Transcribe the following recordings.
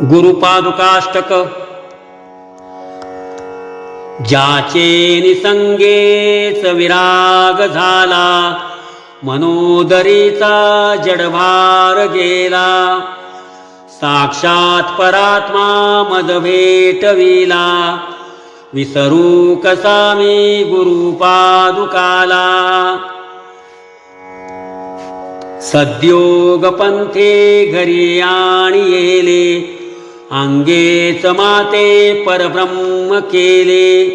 गुरुपादुकाष्टक. ज्याचे निसंगेच विराग झाला, मनोदरीचा जडभार गेला. साक्षात परात्मा मद भेटविला, विसरू कसा मी गुरुपादुकाला. सद्योग पंथे घरी आणि येले, अंगेच माते परब्रह्म केले.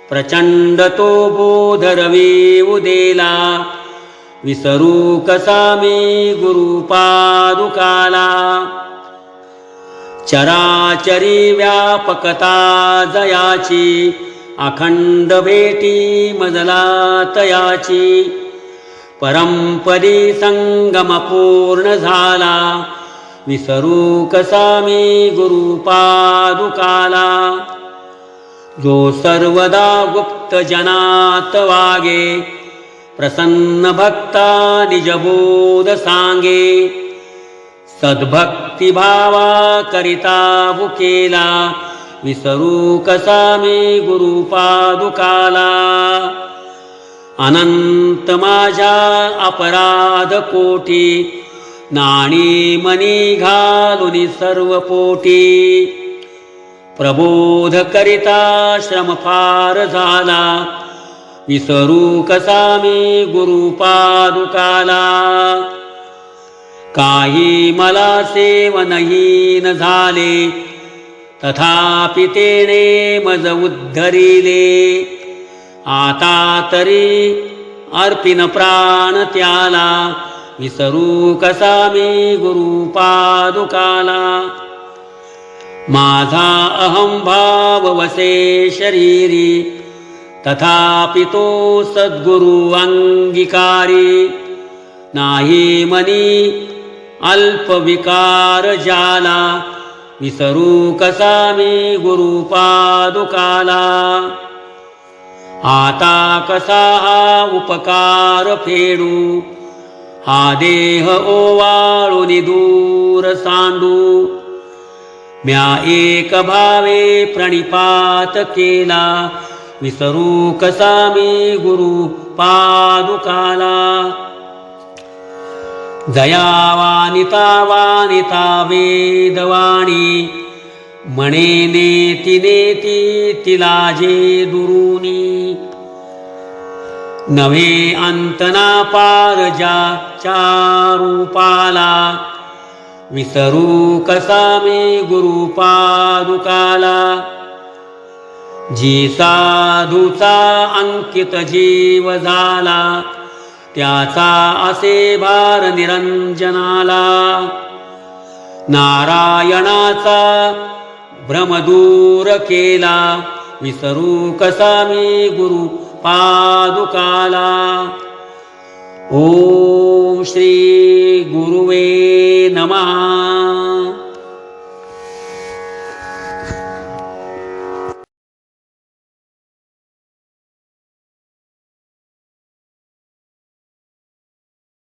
प्रचंड तो बोध रवी उदेला, विसरू कसा मी गुरुपादुकाला. चराचरी व्यापकता जयाची, अखंड भेटी मजला तयाची. परंपरी संगम पूर्ण झाला, विसरू कसा मी गुरुपादुकाला. जो सर्वदा गुप्त जनात वागे, प्रसन्न भक्ता निजबोध सांगे. सद्भक्ती भावा करिता भुकेला, विसरू कसा मी गुरुपादुकाला. अनंत माझ्या अपराध कोटी, नाणी मनी घालुनी सर्व पोटी. प्रबोध करिता श्रम फार झाला, विसरू कसा मी गुरुपादुकाला. काही मला सेवनही न झाले, तथापि तेने मज उद्धरिले. आता तरी अर्पिन प्राण त्याला, विसरू कसा मी गुरुपादुकाला. माझा अहम भाव वसे शरीरी, तथापि तो सद्गुरु अंगीकारी. नाही मनी अल्प विकार जाला, विसरू कसा मी गुरुपादुकाला. आता कसा हा उपकार फेडू, हा देह ओवाळून दूर सांडू. म्या एक भावे प्रणिपात केला, विसरू कसा मी गुरुपादुकाला. जयावानिता वानिता वेदवाणी, म्हणे नेती नेती तिला जे दुरुनी. नव्हे अंतना पार ज्याच्या रूपाला, विसरू कसा मी गुरुपादुकाला. जी साधूचा अंकित जीव झाला, त्याचा असे भार निरंजनाला. नारायणाचा भ्रम दूर केला, विसरू कसा मी गुरुपादुकाला. ओम श्री गुरुवे नमः.